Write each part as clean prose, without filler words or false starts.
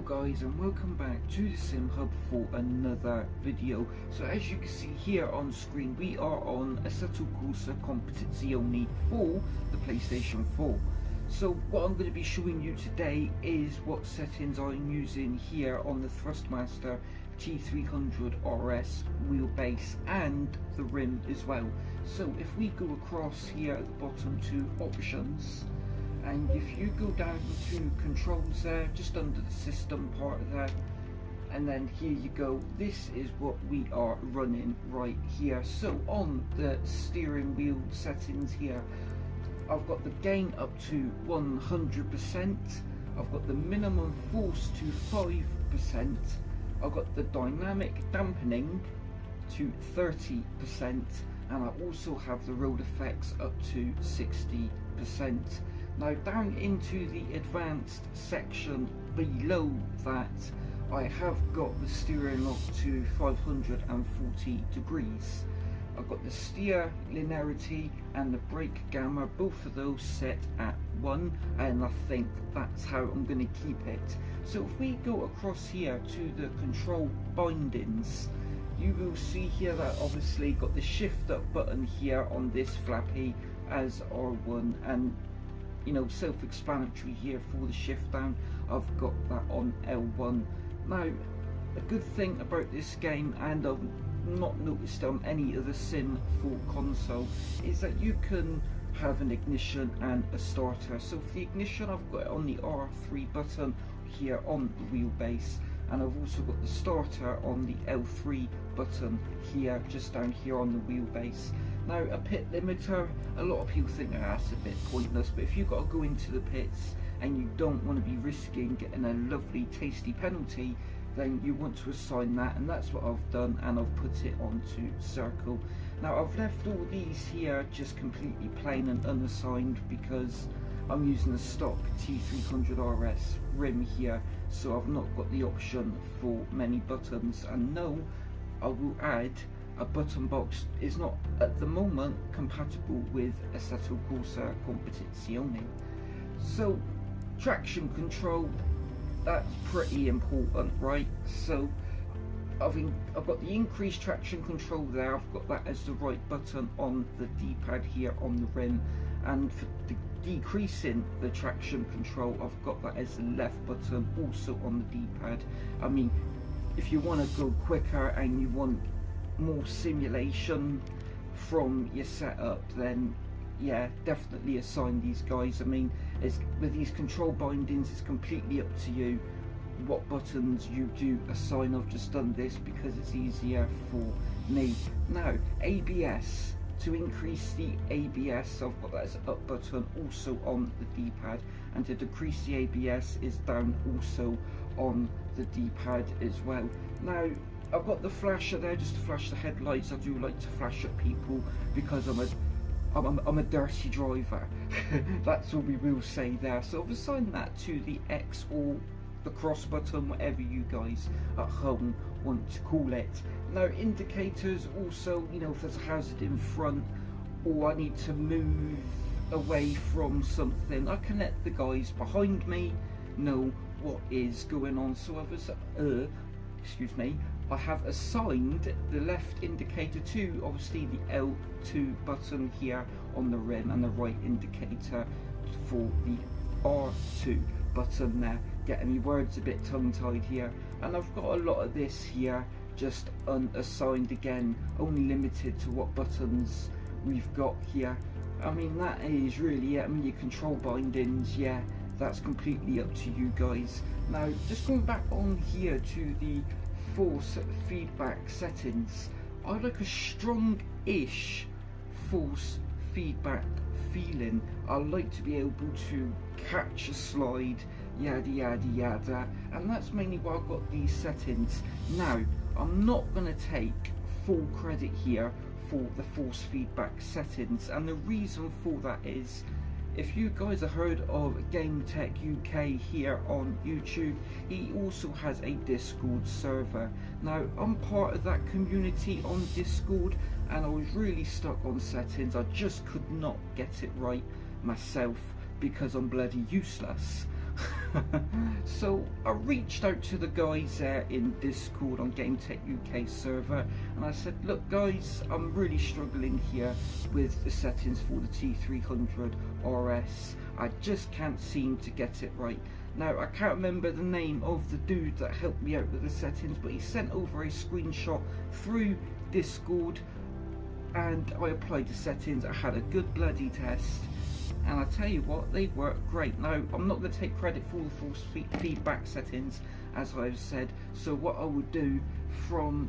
guys, and welcome back to the Sim Hub for another video. So as you can see here on screen, we are on Assetto Corsa Competizione for the PlayStation 4. So what I'm going to be showing you today is what settings I'm using here on the Thrustmaster T300RS wheelbase and the rim as well. So if we go across here at the bottom to options, and if you go down to controls there, just under the system part there, and then here you go, this is what we are running right here. So on the steering wheel settings here, I've got the gain up to 100%, I've got the minimum force to 5%, I've got the dynamic dampening to 30%, and I also have the road effects up to 60%. Now down into the advanced section below that, I have got the steering lock to 540 degrees. I've got the steer linearity and the brake gamma, both of those set at 1, and I think that's how I'm going to keep it. So if we go across here to the control bindings, you will see here that obviously got the shift up button here on this flappy as R1, and you know, self-explanatory here for the shift down, I've got that on L1. Now a good thing about this game, and I've not noticed on any other sim for console, is that you can have an ignition and a starter. So for the ignition, I've got it on the R3 button here on the wheelbase, and I've also got the starter on the L3 button here, just down here on the wheelbase. Now a pit limiter, a lot of people think that's a bit pointless, but if you've got to go into the pits and you don't want to be risking getting a lovely tasty penalty, then you want to assign that, and that's what I've done, and I've put it onto circle. Now I've left all these here just completely plain and unassigned because I'm using the stock T300RS rim here, so I've not got the option for many buttons. And no, I will add, a button box is not at the moment compatible with Assetto Corsa Competizione. So traction control, that's pretty important, right? So I've got the increased traction control there, I've got that as the right button on the D-pad here on the rim, and for decreasing the traction control, I've got that as the left button also on the D-pad. I mean, if you want to go quicker and you want more simulation from your setup, then yeah, definitely assign these guys. I mean, with these control bindings, it's completely up to you what buttons you do assign. I've just done this because it's easier for me. Now ABS, to increase the ABS, I've got that as an up button also on the D-pad, and to decrease the ABS is down also on the D-pad as well. Now I've got the flasher there just to flash the headlights. I do like to flash at people because I'm a dirty driver. That's what we will say there. So I've assigned that to the X or the cross button, whatever you guys at home want to call it. Now indicators also, you know, if there's a hazard in front or I need to move away from something, I can let the guys behind me know what is going on. So I have assigned the left indicator to obviously the L2 button here on the rim, and the right indicator for the R2 button there. Getting me words a bit tongue-tied here, and I've got a lot of this here just unassigned again, only limited to what buttons we've got here. I mean, that is really it. I mean, your control bindings, yeah, that's completely up to you guys. Now just going back on here to the force feedback settings, I like a strong-ish force feedback feeling. I like to be able to catch a slide, yada yada yada, and that's mainly why I've got these settings. Now I'm not going to take full credit here for the force feedback settings, and the reason for that is, if you guys have heard of Game Tech UK here on YouTube, he also has a Discord server. Now I'm part of that community on Discord, and I was really stuck on settings. I just could not get it right myself because I'm bloody useless. So I reached out to the guys there in Discord on Game Tech UK server, and I said, look guys, I'm really struggling here with the settings for the T300RS. I just can't seem to get it right. Now I can't remember the name of the dude that helped me out with the settings, but he sent over a screenshot through Discord, and I applied the settings. I had a good bloody test, and I tell you what, they work great. Now I'm not going to take credit for the force feedback settings, as I've said, so what I will do from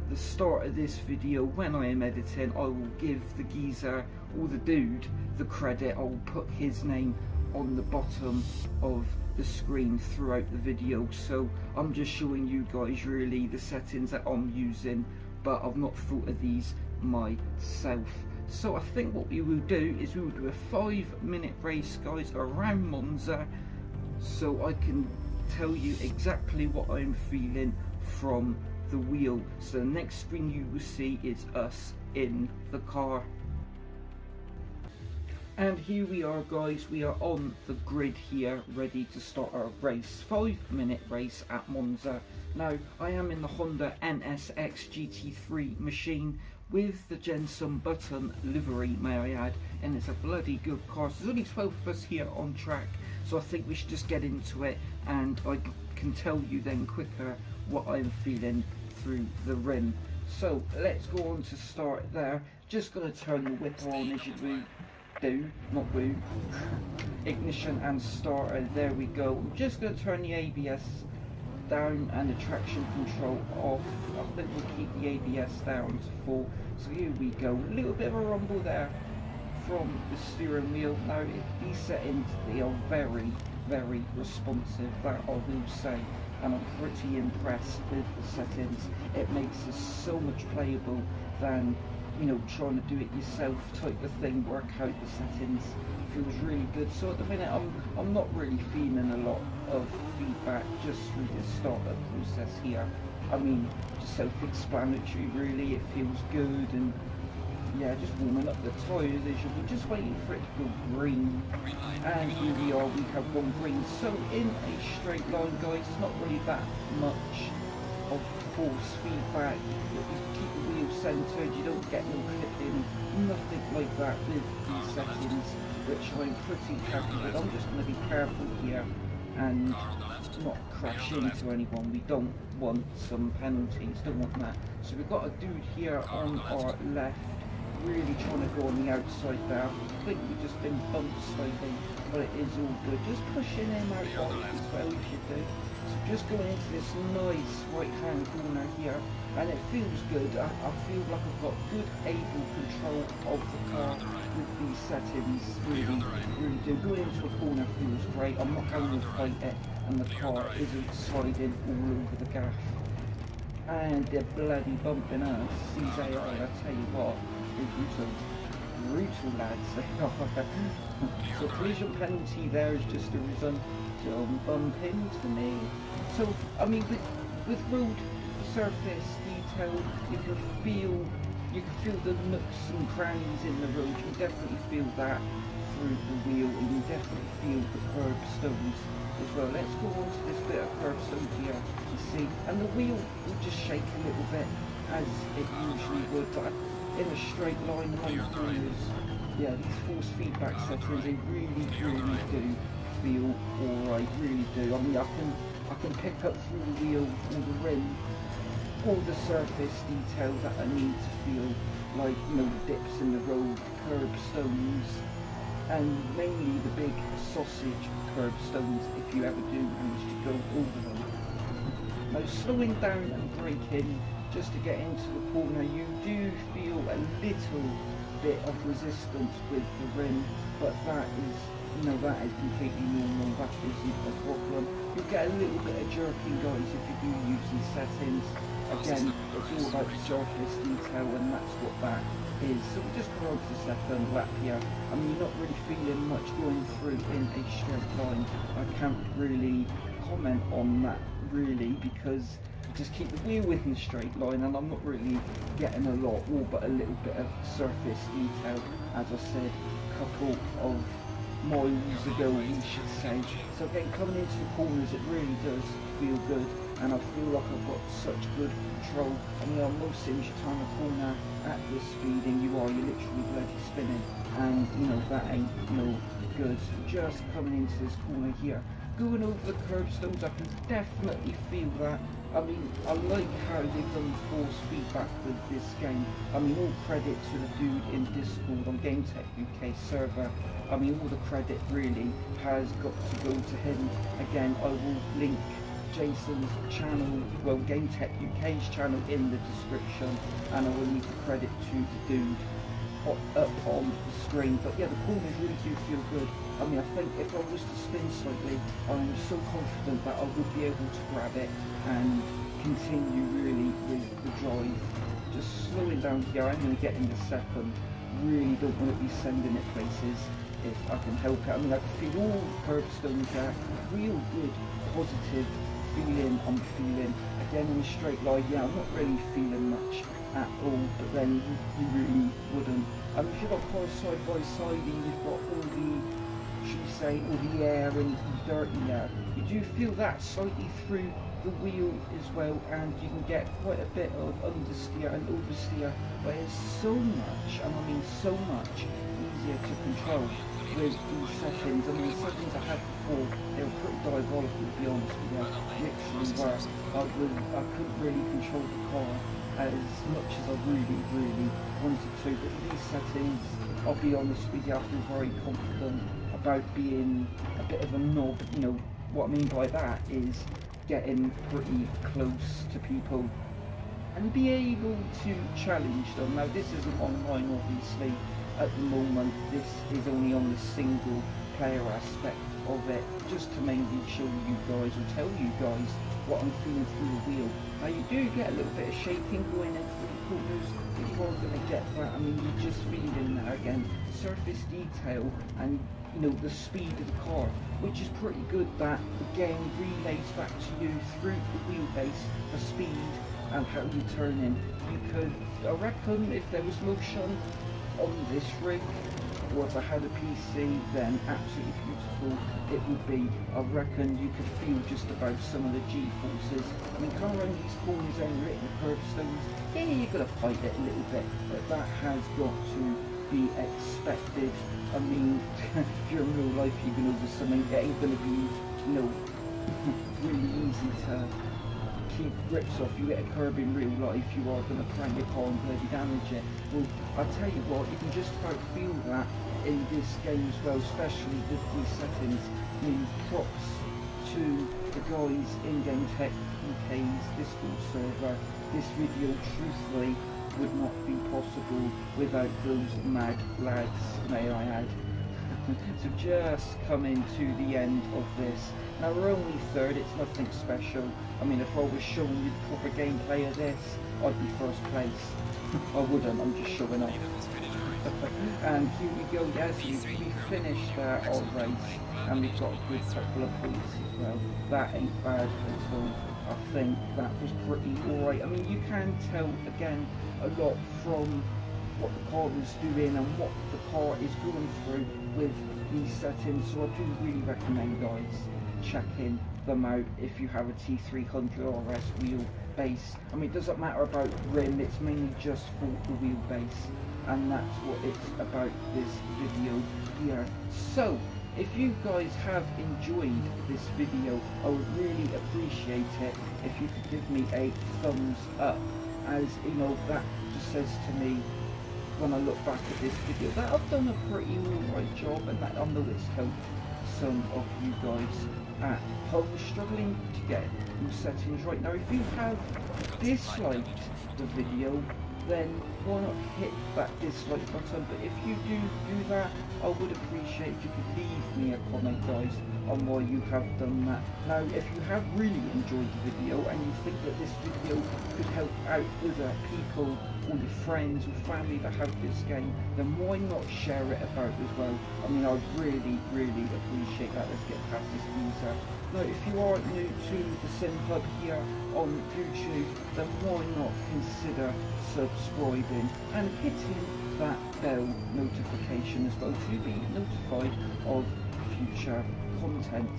the start of this video, when I am editing, I will give the geezer or the dude the credit. I will put his name on the bottom of the screen throughout the video, so I'm just showing you guys really the settings that I'm using, but I've not thought of these myself. So I think what we will do is we will do a 5-minute race, guys, around Monza, so I can tell you exactly what I'm feeling from the wheel. So the next screen you will see is us in the car. And here we are, guys, we are on the grid here, ready to start our race. 5-minute race at Monza. Now, I am in the Honda NSX GT3 machine with the Jensen Button livery, may I add, and it's a bloody good car. So there's only 12 of us here on track, so I think we should just get into it, and I can tell you then quicker what I'm feeling through the rim. So let's go on to start there. Just going to turn the whip on as you do, not woo. Ignition and starter, there we go. I'm just going to turn the ABS down and the traction control off. I think we'll keep the ABS down to full. So here we go. A little bit of a rumble there from the steering wheel. Now these settings, they are very, very responsive, that I will say, and I'm pretty impressed with the settings. It makes it so much playable than, you know, trying to do it yourself type of thing, work out the settings. Feels really good. So at the minute I'm not really feeling a lot of feedback just through the startup process here. I mean, just self-explanatory really. It feels good, and yeah, just warming up the tyres as usual, just waiting for it to go green. And here we are, we have gone green. So in a straight line, guys, it's not really that much of force feedback. You keep the wheel centered, you don't get no clipping, nothing like that with these settings, which I'm pretty happy with. I'm just going to be careful here and not crash into anyone. We don't want some penalties, don't want that. So we've got a dude here on our left, really trying to go on the outside there. I think we've just been bumped slightly, but it is all good. Just pushing him out wide as well, we should do. So just going into this nice right hand corner here, and it feels good. I feel like I've got good able control of the car with these settings. Really do. Going into a corner feels great. I'm not having to fight it, and the car isn't sliding all over the gaff. And they're bloody bumping us. These AI, I tell you what, they're brutal lads they are. So collision penalty there is just a reason. Don't bump into me. So I mean, with road surface detail, you can feel the nooks and crannies in the road. You definitely feel that through the wheel, and you definitely feel the curbstones as well. Let's go on to this bit of curbstone here, you see, and the wheel will just shake a little bit as it usually would, but in a straight line among the corners, yeah, these force feedback settings, they really do feel alright, really do. I mean, I can pick up through the wheel, all the rim, all the surface detail that I need to feel, like, you know, dips in the road, curbstones, and mainly the big sausage curbstones if you ever do manage to go over them. Now slowing down and braking just to get into the corner, you do feel a little bit of resistance with the rim, but that is, you know, that is completely normal, that isn't a problem. You'll get a little bit of jerking, guys, if you do use these settings. Again, it's all about the surface detail, and that's what that is. So we'll just go on to the second lap here. I mean, you're not really feeling much going through in a straight line. I can't really comment on that really, because just keep the wheel in the straight line, and I'm not really getting a lot, all but a little bit of surface detail. As I said, a couple of miles ago, we should say. So again, coming into the corners, it really does feel good, and I feel like I've got such good control. I mean, on most sims, you turn a corner at this speed and you're literally bloody spinning, and you know, that ain't no good. Just coming into this corner here, going over the curbstones, I can definitely feel that. I mean, I like how they've done force feedback with this game. I mean, all credit to the dude in Discord on GameTech UK server. I mean, all the credit really has got to go to him. Again, I will link Jason's channel, well, GameTech UK's channel in the description, and I will leave the credit to the dude up on the screen. But yeah, the corners really do feel good. I mean, I think if I was to spin slightly, I'm so confident that I would be able to grab it and continue really with the drive. Just slowing down here, I'm going to get in the second. Really don't want to be sending it places if I can help it. I mean, I can feel all the curbstones there, real good positive feeling I'm feeling. Again, in a straight line, yeah, I'm not really feeling much at all, but then you really wouldn't. I mean, if you've got cars side by side and you've got all the, should we say, all the air and dirt in there, you do feel that slightly through the wheel as well, and you can get quite a bit of understeer and oversteer, but it's so much, and I mean so much easier to control with these settings. I mean, the settings I had before, they were pretty diabolical, to be honest with you. Literally where I couldn't really control the car as much as I really wanted to, but with these settings, I'll be honest with you, I feel very confident about being a bit of a knob. You know, what I mean by that is getting pretty close to people and be able to challenge them. Now, this isn't online, obviously. At the moment, this is only on the single player aspect of it, just to mainly show you guys, or tell you guys what I'm feeling through the wheel. Now, you do get a little bit of shaking going in through the corners, but you are going to get that. I mean, you're just feeling that again, surface detail and, you know, the speed of the car, which is pretty good. That the game relays back to you through the wheelbase, the speed and how you turn in. You could, I reckon, if there was motion on this rig, or if I had a PC, then absolutely beautiful it would be. I reckon you could feel just about some of the G-forces. I mean, coming around these corners and you're hitting the curbstones, yeah, you're going to fight it a little bit, but that has got to be expected. I mean, if you're in real life, you're going to do something, it ain't going to be, you know, really easy to keep grips off. You hit a curb in real life, you are going to crank your car and bloody damage it. Well, I tell you what, you can just about feel that in this game as well, especially with these settings. I mean, props to the guys in GameTech UK's Discord server. This video, truthfully, would not be possible without those mad lads, may I add. So just coming to the end of this. Now, we're only third, it's nothing special. I mean, if I was showing you proper gameplay of this, I'd be first place. I wouldn't, I'm just showing off. And here we go, yes, we finished our race, and we've got a good couple of points as well. That ain't bad at all. I think that was pretty alright. I mean, you can tell, again, a lot from what the car is doing and what the car is going through with these settings, so I do really recommend, guys, checking them out if you have a T300RS wheelbase. I mean, it doesn't matter about rim, it's mainly just for the wheelbase, and that's what it's about this video here. So if you guys have enjoyed this video, I would really appreciate it if you could give me a thumbs up, as you know, that just says to me, when I look back at this video, that I've done a pretty alright job, and that I know it's helped some of you guys at home struggling to get your settings right. Now, if you have disliked the video, then why not hit that dislike button? But if you do that, I would appreciate if you could leave me a comment, guys. on why you have done that. Now, if you have really enjoyed the video and you think that this video could help out other people or your friends or family that have this game, then why not share it about as well? I mean, I'd really appreciate that. Let's get past this user. Now, if you are new to the Sim Hub here on YouTube, then why not consider subscribing and hitting that bell notification as well to be notified of future content.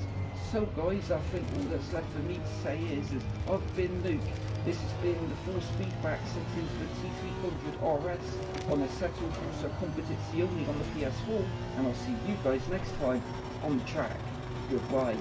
So guys, I think all that's left for me to say is I've been Luke. This has been the force feedback settings for T300RS on Assetto Corsa Competizione on the PS4, and I'll see you guys next time on the track. Goodbye.